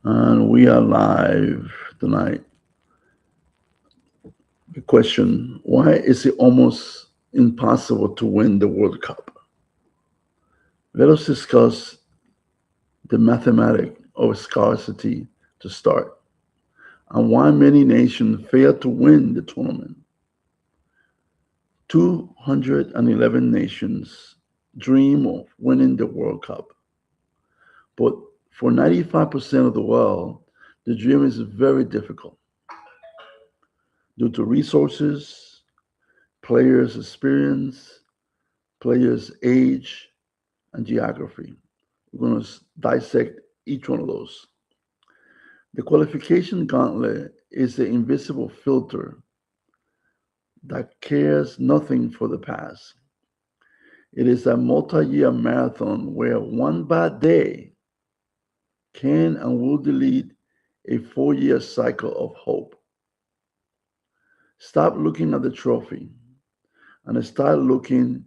And we are live tonight. The question: why is it almost impossible to win the World Cup? Let us discuss the mathematics of scarcity to start, and why many nations fail to win the tournament. 211 nations dream of winning the World Cup, but for 95% of the world, the dream is very difficult due to resources, players' experience, players' age, and geography. We're going to dissect each one of those. The qualification gauntlet is the invisible filter that cares nothing for the past. It is a multi year marathon where one bad day can and will delete a 4 year cycle of hope. Stop looking at the trophy and start looking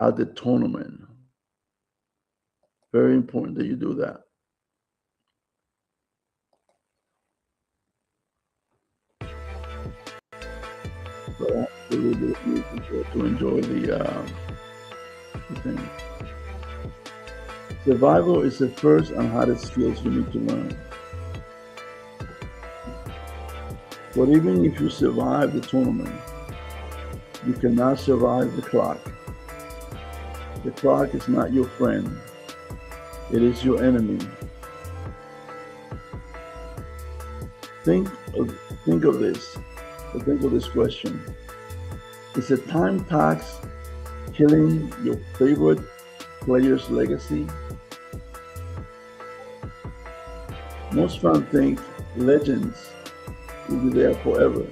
at the tournament. Very important that you do that. So I have a little bit of music to enjoy the thing. Survival is the first and hardest skills you need to learn. But even if you survive the tournament, you cannot survive the clock. The clock is not your friend, it is your enemy. Think of, think of this, or think of this question. Is a time tax killing your favorite player's legacy? Most fans think legends will be there forever.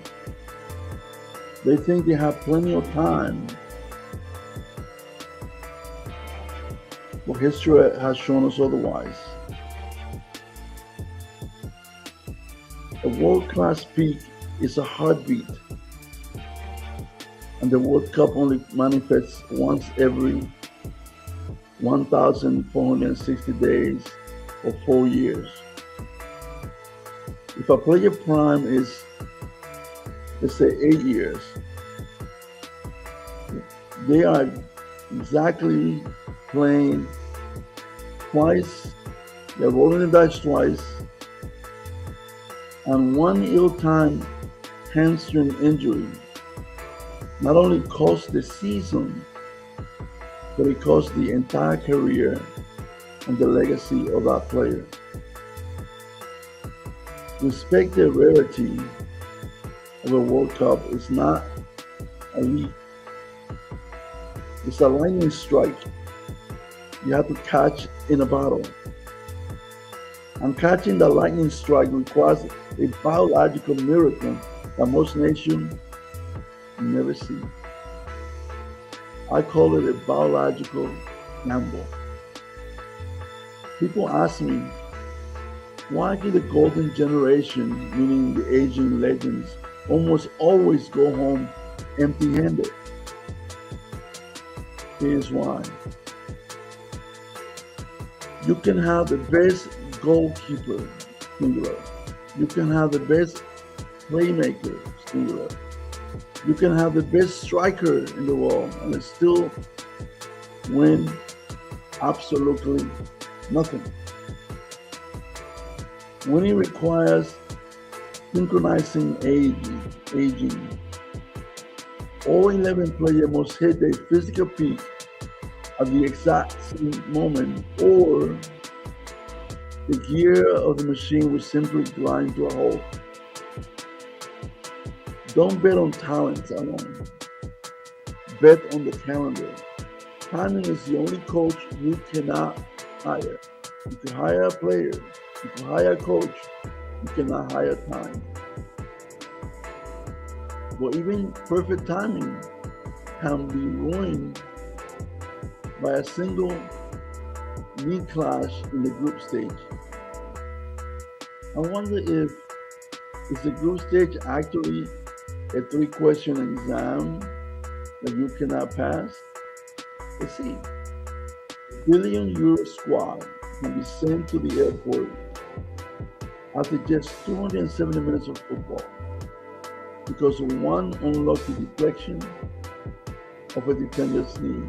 They think they have plenty of time, but history has shown us otherwise. A world-class peak is a heartbeat, and the World Cup only manifests once every 1,460 days or 4 years. If a player prime is, let's say, 8 years, they are exactly playing twice, they're rolling the dice twice, and one ill-timed hamstring injury not only cost the season, but it cost the entire career and the legacy of that player. Respect the rarity of a World Cup is not a leap. It's a lightning strike you have to catch in a bottle. And catching the lightning strike requires a biological miracle that most nations never see. I call it a biological gamble. People ask me, why do the golden generation, meaning the aging legends, almost always go home empty-handed? Here's why. You can have the best goalkeeper, singular. You can have the best playmaker, singular. You can have the best striker in the world and still win absolutely nothing. Winning requires synchronizing aging. All 11 players must hit their physical peak at the exact same moment, or the gear of the machine will simply grind to a halt. Don't bet on talent alone. Bet on the calendar. Timing is the only coach you cannot hire. You can hire a player, you can hire a coach, you cannot hire time. But even perfect timing can be ruined by a single knee clash in the group stage. I wonder if is the group stage actually a three-question exam that you cannot pass? Let's see. €1 billion squad can be sent to the airport after just 270 minutes of football because of one unlucky deflection of a defender's knee.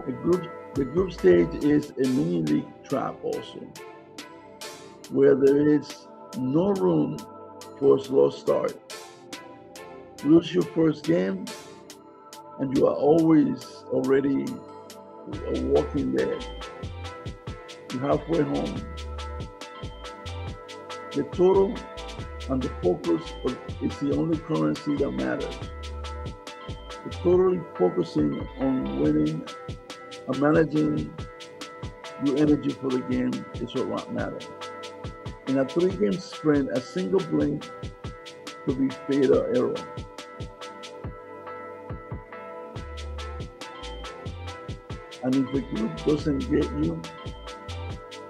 The group stage is a mini league trap also, where there is no room for a slow start. Lose your first game, and you are already walking dead. You're halfway home. The total and the focus is the only currency that matters. The totally focusing on winning and managing your energy for the game is what matters. In a 3-game sprint, a single blink could be fatal error. And if the group doesn't get you,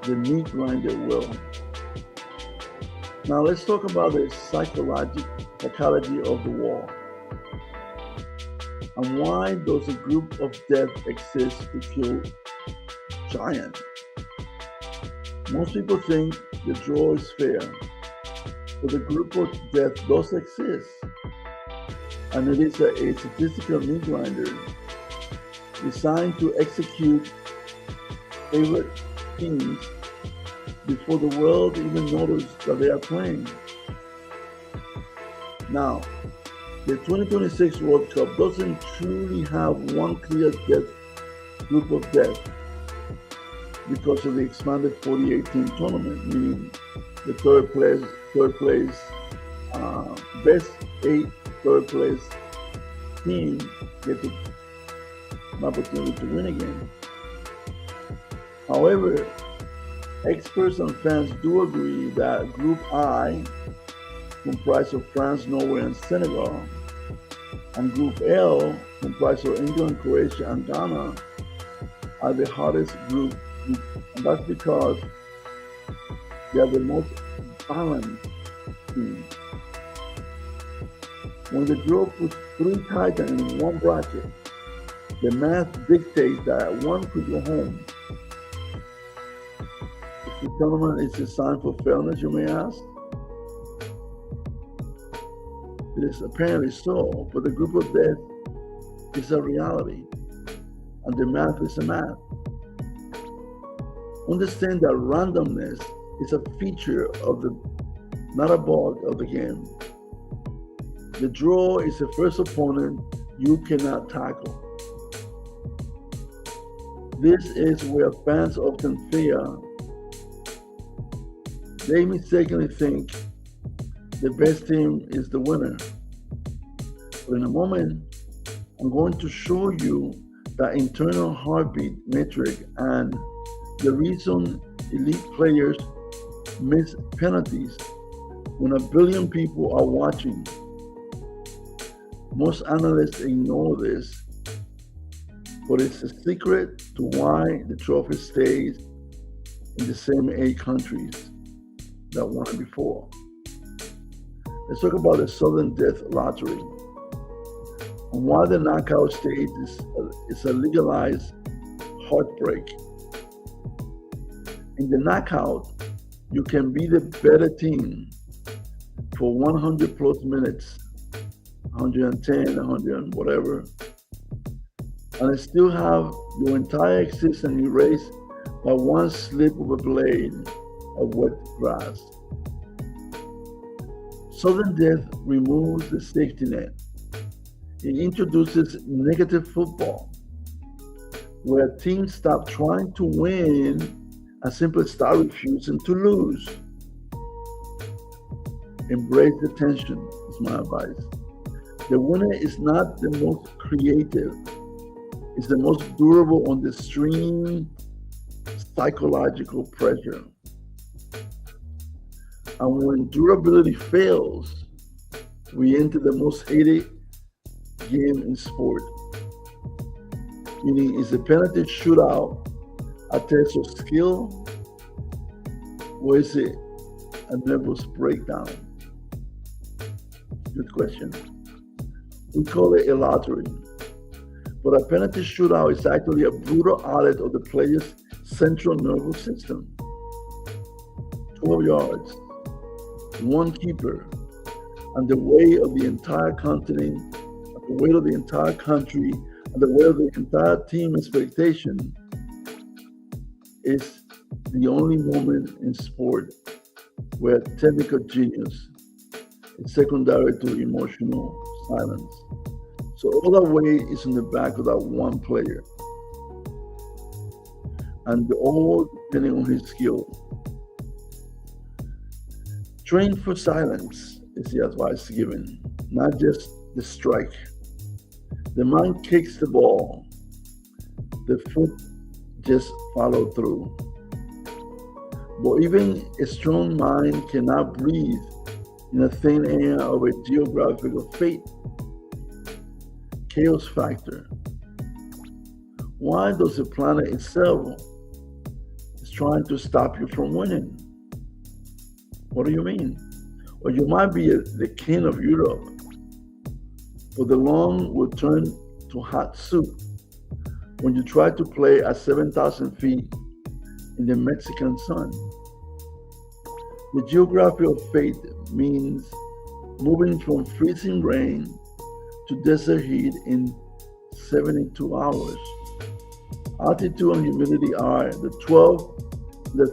the meat grinder will. Now let's talk about the psychology of the war. And why does a group of death exist to kill giants? Most people think the draw is fair, but the group of death does exist. And it is a statistical meat grinder designed to execute favorite teams before the world even notices that they are playing. Now, the 2026 World Cup doesn't truly have one clear group of death because of the expanded 48-team tournament, meaning the best 8 third place team get an opportunity to win again. However, experts and fans do agree that Group I, comprised of France, Norway, and Senegal, and Group L, comprised of England, Croatia, and Ghana, are the hardest group, and that's because they are the most balanced team. When the draw puts 3 titans in one bracket, the math dictates that one could go home. If the tournament is designed for fairness, you may ask. It is apparently so, but the group of death is a reality, and the math is a math. Understand that randomness is a feature of not a bug of the game. The draw is the first opponent you cannot tackle. This is where fans often fail. They mistakenly think the best team is the winner. But in a moment, I'm going to show you the internal heartbeat metric and the reason elite players miss penalties when a billion people are watching. Most analysts ignore this, but it's a secret to why the trophy stays in the same 8 countries that won it before. Let's talk about the sudden death lottery and why the knockout stage is a legalized heartbreak. In the knockout, you can be the better team for 100 plus minutes, 110, 100, whatever, and still have your entire existence erased by one slip of a blade of wet grass. Sudden death removes the safety net. It introduces negative football, where teams stop trying to win and simply start refusing to lose. Embrace the tension, is my advice. The winner is not the most creative, it's the most durable under extreme psychological pressure. And when durability fails, we enter the most hated game in sport. Meaning, is the penalty shootout a test of skill, or is it a nervous breakdown? Good question. We call it a lottery, but a penalty shootout is actually a brutal audit of the player's central nervous system to 12 yards, one keeper, and the weight of the entire continent, and the weight of the entire country, and the weight of the entire team expectation is the only moment in sport where technical genius is secondary to emotional silence. So all that weight is in the back of that one player, and all depending on his skill. Train for silence is the advice given, not just the strike. The man kicks the ball, the foot just follow through. But even a strong mind cannot breathe in a thin air of a geographical fate. Chaos factor. Why does the planet itself is trying to stop you from winning? What do you mean? Well, you might be the king of Europe, but the lawn will turn to hot soup when you try to play at 7,000 feet in the Mexican sun. The geography of fate means moving from freezing rain to desert heat in 72 hours. Altitude and humidity are the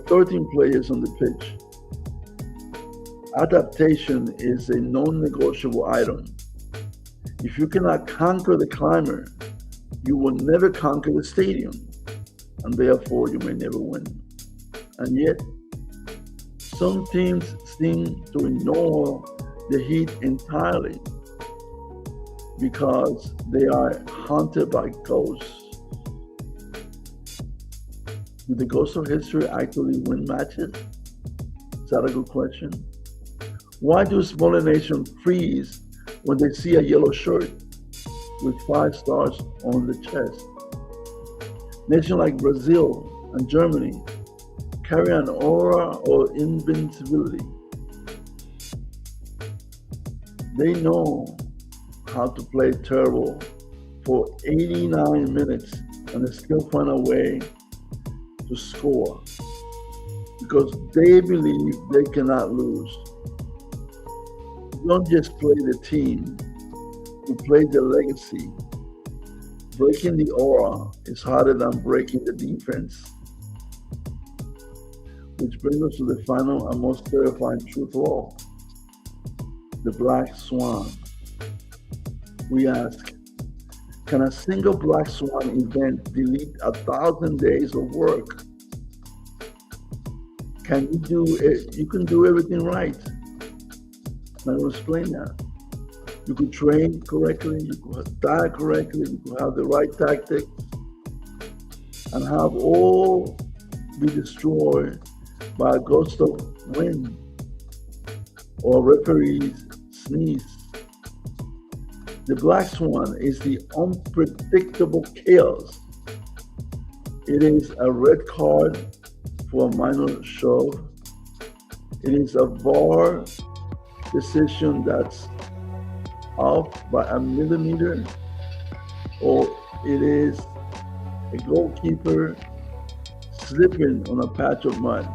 13 players on the pitch. Adaptation is a non-negotiable item. If you cannot conquer the climber, you will never conquer the stadium, and therefore you may never win. And yet, some teams seem to ignore the heat entirely because they are haunted by ghosts. Do the ghosts of history actually win matches? Is that a good question? Why do smaller nations freeze when they see a yellow shirt with 5 stars on the chest? Nations like Brazil and Germany carry an aura of invincibility. They know how to play terrible for 89 minutes and they still find a way to score because they believe they cannot lose. You don't just play the team, you play the legacy. Breaking the aura is harder than breaking the defense. Which brings us to the final and most terrifying truth of all, the black swan. We ask, can a single black swan event delete 1,000 days of work? Can you do it? You can do everything right. I'm going to explain that. You could train correctly, you could diet correctly, you could have the right tactics, and have all be destroyed by a gust of wind or referee's sneeze. The black swan is the unpredictable chaos. It is a red card for a minor shove. It is a VAR decision that's off by a millimeter, or it is a goalkeeper slipping on a patch of mud.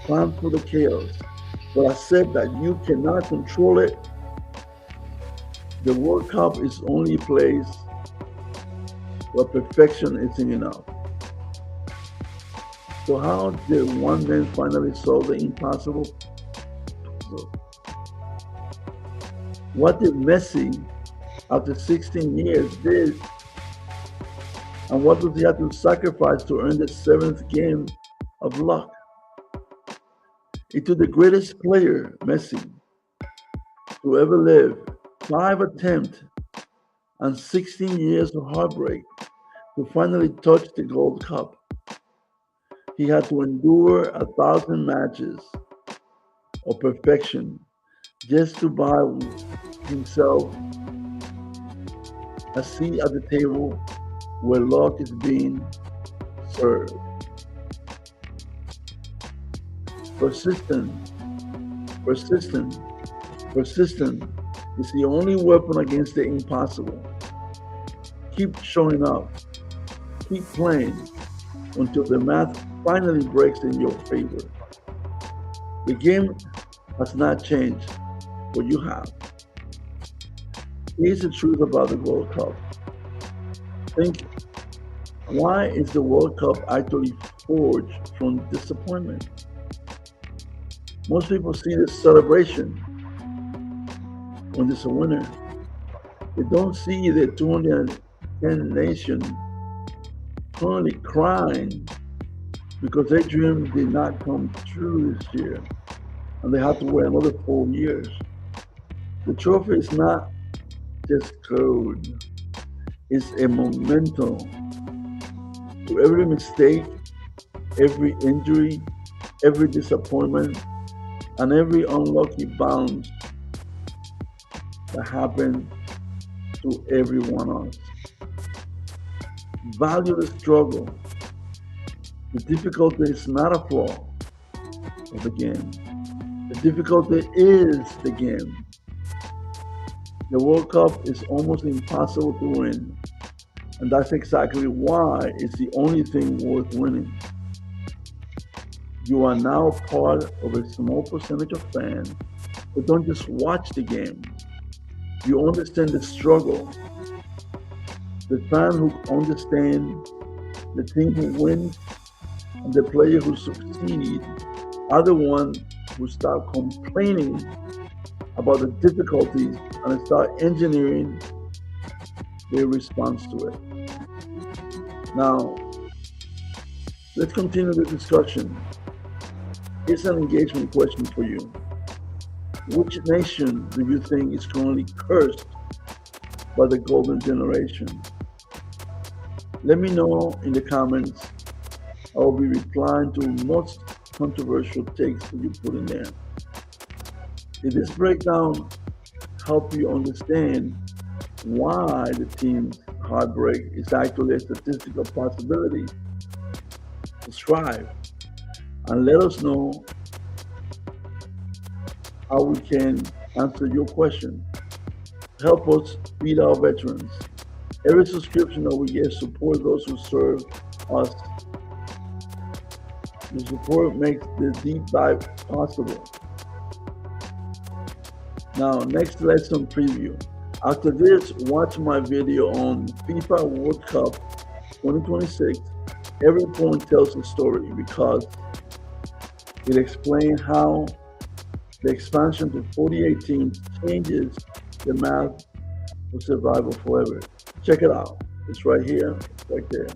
Plan for the chaos. But I said that you cannot control it. The World Cup is only a place where perfection isn't enough. So how did one man finally solve the impossible? What did Messi, after 16 years, did? And what does he have to sacrifice to earn the 7th game of luck? It took the greatest player, Messi, to ever live, 5 attempts and 16 years of heartbreak to finally touch the Gold Cup. He had to endure 1,000 matches of perfection just to buy himself a seat at the table where luck is being served. Persistence is the only weapon against the impossible. Keep showing up, keep playing, until the math finally breaks in your favor. The game has not changed, but you have. Here's the truth about the World Cup. Think, why is the World Cup actually forged from disappointment? Most people see the celebration when there's a winner. They don't see the 210 nations currently crying because their dream did not come true this year and they have to wait another 4 years. The trophy is not just code, it's a memento to every mistake, every injury, every disappointment, and every unlucky bounce that happened to every one of us. Value the struggle. The difficulty is not a flaw of the game. The difficulty is the game. The World Cup is almost impossible to win, and that's exactly why it's the only thing worth winning. You are now part of a small percentage of fans who don't just watch the game. You understand the struggle. The fan who understands, the team who wins, and the player who succeeds are the ones who start complaining about the difficulties and start engineering their response to it. Now, let's continue the discussion. Here's an engagement question for you. Which nation do you think is currently cursed by the golden generation? Let me know in the comments. I will be replying to most controversial takes that you put in there. If this breakdown helps you understand why the team's heartbreak is actually a statistical possibility, subscribe and let us know how we can answer your question. Help us feed our veterans. Every subscription that we get supports those who serve us. The support makes the deep dive possible. Now, next lesson preview. After this, watch my video on FIFA World Cup 2026. Every point tells a story because it explains how the expansion to 48 teams changes the math of survival forever. Check it out. It's right here, right there.